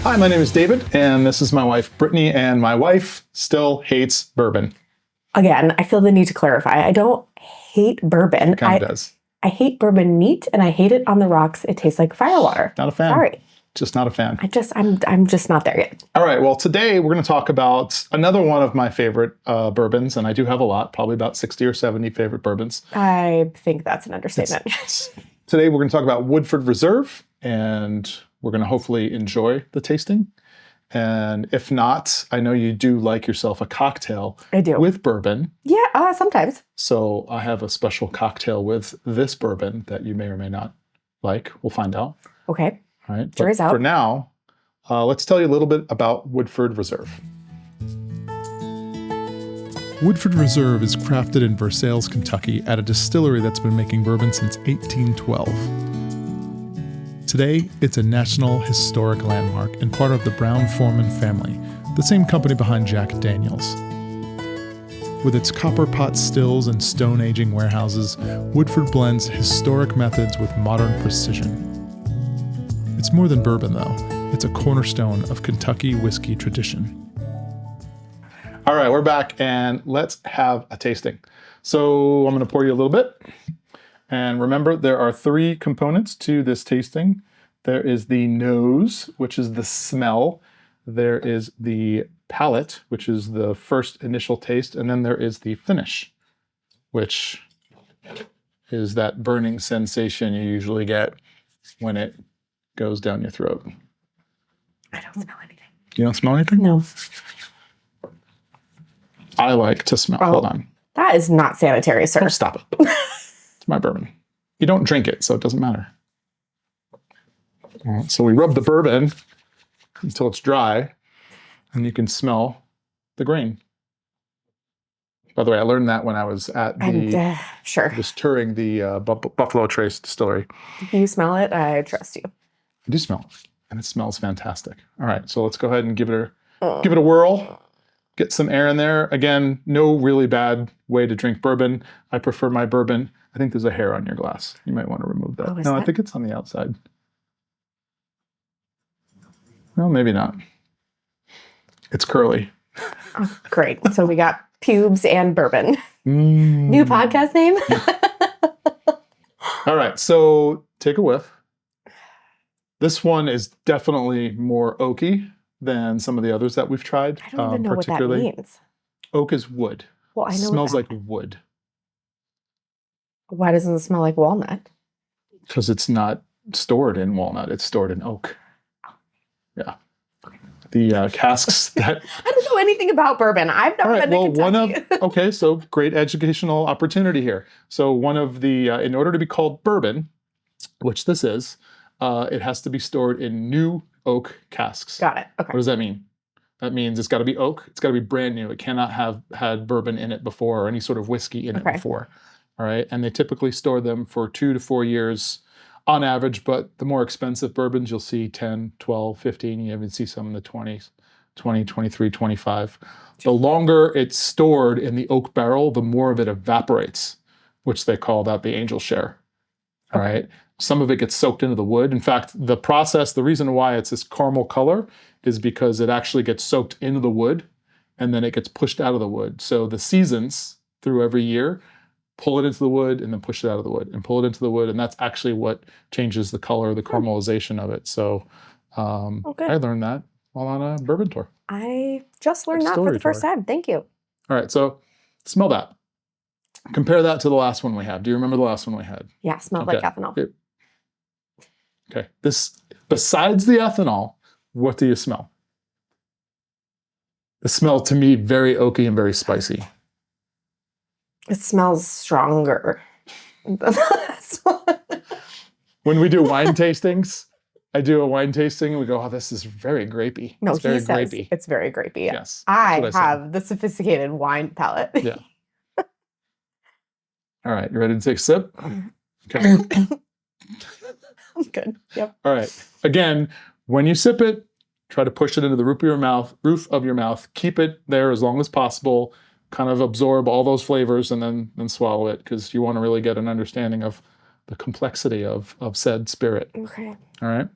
Hi, my name is David, and this is my wife, Britni, and my wife still hates bourbon. Again, I feel the need to clarify. I don't hate bourbon. She kind of does. I hate bourbon neat, and I hate it on the rocks. It tastes like firewater. Not a fan. Sorry. Just not a fan. I'm just not there yet. All right, well, today we're going to talk about another one of my favorite bourbons, and I do have a lot, probably about 60 or 70 favorite bourbons. I think that's an understatement. Today we're going to talk about Woodford Reserve, and we're going to hopefully enjoy the tasting. And if not, I know you do like yourself a cocktail. I do. With bourbon. Yeah, sometimes. So I have a special cocktail with this bourbon that you may or may not like. We'll find out. Okay. All right. Jury's out. For now, let's tell you a little bit about Woodford Reserve. Woodford Reserve is crafted in Versailles, Kentucky at a distillery that's been making bourbon since 1812. Today, it's a National Historic Landmark and part of the Brown-Forman family, the same company behind Jack Daniel's. With its copper pot stills and stone-aging warehouses, Woodford blends historic methods with modern precision. It's more than bourbon, though. It's a cornerstone of Kentucky whiskey tradition. All right, we're back, and let's have a tasting. So I'm going to pour you a little bit. And remember, there are three components to this tasting. There is the nose, which is the smell. There is the palate, which is the first initial taste. And then there is the finish, which is that burning sensation you usually get when it goes down your throat. I don't smell anything. You don't smell anything? No. I like to smell. Hold on. That is not sanitary, sir. Oh, stop it. It's my bourbon. You don't drink it, so it doesn't matter. All right, so we rub the bourbon until it's dry, and you can smell the grain. By the way, I learned that when I was at just touring the Buffalo Trace distillery. If you smell it, I trust you. I do smell it, and it smells fantastic. All right, so let's go ahead and give it a whirl. Get some air in there. Again, no really bad way to drink bourbon. I prefer my bourbon. I think there's a hair on your glass. You might want to remove that. No, I think it's on the outside. Well, maybe not. It's curly. Oh, great. So we got pubes and bourbon. New podcast name? All right, so take a whiff. This one is definitely more oaky than some of the others that we've tried. I don't even know what that means. Oak is wood. Well, I know. It smells like wood. Why doesn't it smell like walnut? Because it's not stored in walnut. It's stored in oak. Yeah. The casks that... I don't know anything about bourbon. I've never been to Kentucky. Okay, so great educational opportunity here. So one of the, in order to be called bourbon, which this is, it has to be stored in new oak casks. Got it. Okay. What does that mean? That means it's got to be oak. It's got to be brand new. It cannot have had bourbon in it before or any sort of whiskey in it before. All right. And they typically store them for 2 to 4 years on average, but the more expensive bourbons, you'll see 10, 12, 15. You even see some in the 20s, 20, 23, 25. The longer it's stored in the oak barrel, the more of it evaporates, which they call that the angel share. All right. Some of it gets soaked into the wood. In fact, the process, the reason why it's this caramel color is because it actually gets soaked into the wood and then it gets pushed out of the wood. So the seasons through every year pull it into the wood and then push it out of the wood and pull it into the wood. And that's actually what changes the color, the caramelization of it. So I learned that while on a bourbon tour. I just learned that for the first time. Thank you. All right. So smell that. Compare that to the last one we had. Do you remember the last one we had? Yeah, smelled like ethanol. Okay. Besides the ethanol, what do you smell? It smells to me very oaky and very spicy. It smells stronger than the last one. When we do wine tastings, I do a wine tasting and we go, oh, this is very grapey. No, it's very grapey. It's very grapey. Yes. I have the sophisticated wine palate. Yeah. All right. You ready to take a sip? Okay. I'm good. Yep. All right. Again, when you sip it, try to push it into the roof of your mouth. Keep it there as long as possible. Kind of absorb all those flavors and then swallow it because you want to really get an understanding of the complexity of said spirit. Okay. All right.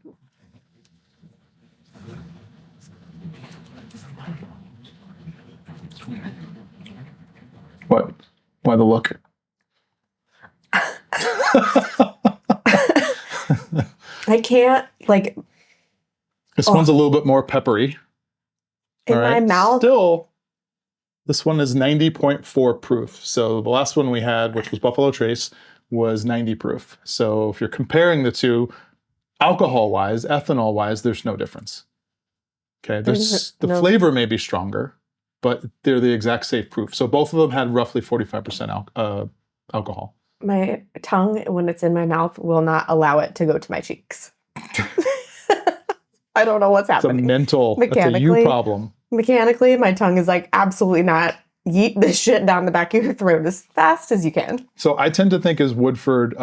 What? Why the look? I can't, like... This one's a little bit more peppery. In my mouth. Still, this one is 90.4 proof. So the last one we had, which was Buffalo Trace, was 90 proof. So if you're comparing the two, alcohol-wise, ethanol-wise, there's no difference. Okay, the flavor may be stronger, but they're the exact same proof. So both of them had roughly 45% alcohol. My tongue, when it's in my mouth, will not allow it to go to my cheeks. I don't know what's happening. It's a you problem. Mechanically, my tongue is like, absolutely not. Yeet this shit down the back of your throat as fast as you can. So I tend to think as Woodford,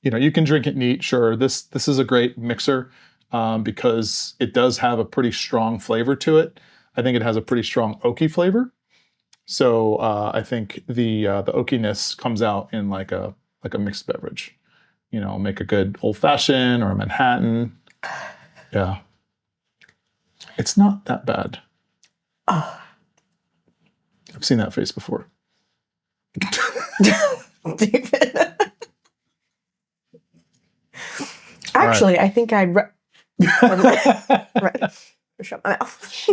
you can drink it neat, sure. This is a great mixer because it does have a pretty strong flavor to it. I think it has a pretty strong oaky flavor. So I think the oakiness comes out in like a mixed beverage. Make a good old fashioned or a Manhattan. Yeah. It's not that bad. I've seen that face before. David. Actually, right. I think I'd... Shut my mouth.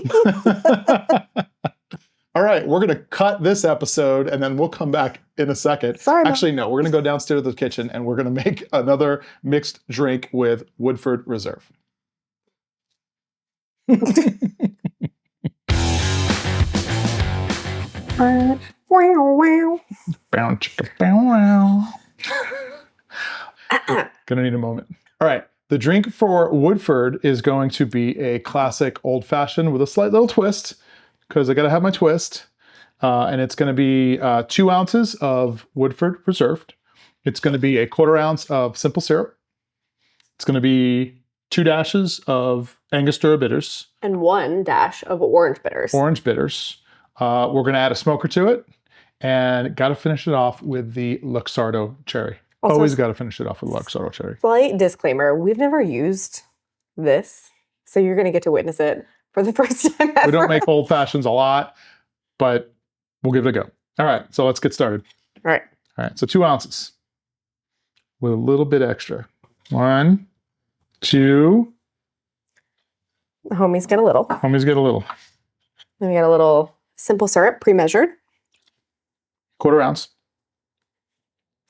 All right, we're going to cut this episode and then we'll come back in a second. Sorry. Actually, no, we're going to go downstairs to the kitchen and we're going to make another mixed drink with Woodford Reserve. Wow, wow. Bow, chicka, bow, wow. Gonna need a moment. All right. The drink for Woodford is going to be a classic old fashioned with a slight little twist because I got to have my twist. And it's going to be 2 ounces of Woodford Reserve. It's going to be a 1/4 ounce of simple syrup. It's going to be 2 dashes of Angostura bitters. And 1 dash of orange bitters. Orange bitters. We're going to add a smoker to it. And got to finish it off with the Luxardo cherry. Also, always got to finish it off with Luxardo cherry. Slight disclaimer, we've never used this, so you're going to get to witness it for the first time ever. We don't make old fashions a lot, but we'll give it a go. All right, so let's get started. All right, so 2 ounces with a little bit extra. 1, 2. The homies get a little. Homies get a little. Then we got a little simple syrup, pre-measured. 1/4 ounce.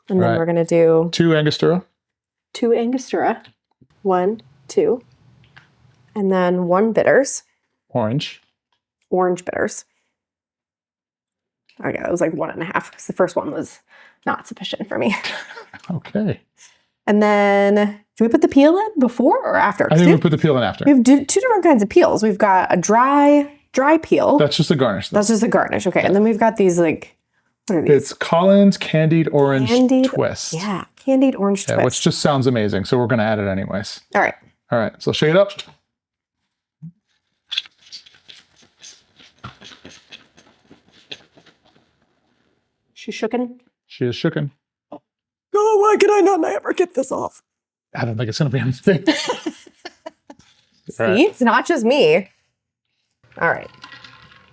And then we're going to do 2 Angostura. 2 Angostura. 1, 2. And then 1 bitters. Orange bitters. Okay, it was like 1.5 because the first one was not sufficient for me. Okay. And then, do we put the peel in before or after? I think we put the peel in after. We have 2 different kinds of peels. We've got a dry peel. That's just a garnish. That's just a garnish. Okay, and then we've got these like, what are these? It's Collins Candied Orange Twist. Yeah, Candied Orange Twist. Which just sounds amazing, so we're going to add it anyways. All right, so shake it up. She's shooken? She is shooken. Oh, why can I not ever get this off? I don't think it's going to be anything. See, it's not just me. All right.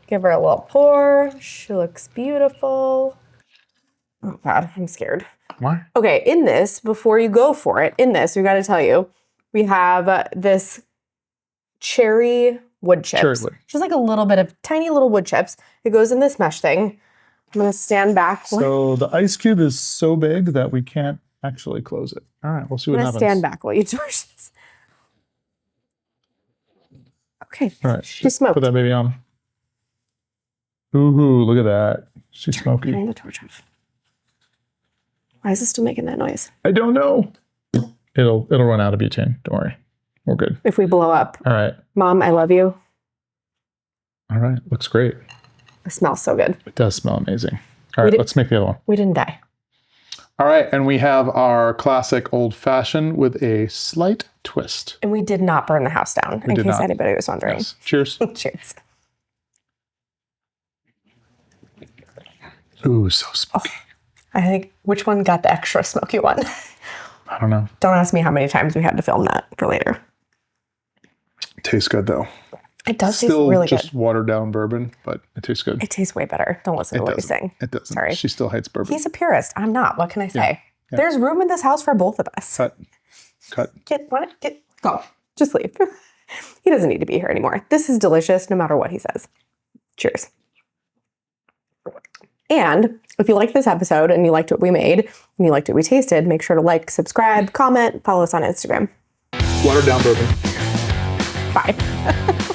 Give her a little pour. She looks beautiful. Oh, God, I'm scared. Why? Okay, in this, before you go for it, we got to tell you, we have this cherry wood chips. Just like a little bit of tiny little wood chips. It goes in this mesh thing. I'm going to stand back. So the ice cube is so big that we can't actually close it. All right, we'll see what happens. I'm going to stand back while you torch this. Okay, all right, she's smoked. Put that baby on. Ooh, look at that. She's smoky. Turning the torch off. Why is it still making that noise? I don't know. It'll run out of butane. Don't worry. We're good. If we blow up. All right. Mom, I love you. All right. Looks great. It smells so good. It does smell amazing. All right, let's make the other one. We didn't die. All right, and we have our classic old fashioned with a slight twist. And we did not burn the house down, in case anybody was wondering. Yes. Cheers. Cheers. Ooh, so smoky. Oh, I think, which one got the extra smoky one? I don't know. Don't ask me how many times we had to film that for later. Tastes good, though. It does Still taste really just good. watered down bourbon, but it tastes good. It tastes way better. Don't listen to what he's saying. It doesn't. Sorry. She still hates bourbon. He's a purist. I'm not. What can I say? Yeah. There's room in this house for both of us. Cut. Go. Just leave. He doesn't need to be here anymore. This is delicious no matter what he says. Cheers. And if you liked this episode and you liked what we made and you liked what we tasted, make sure to like, subscribe, comment, follow us on Instagram. Watered down bourbon. Bye.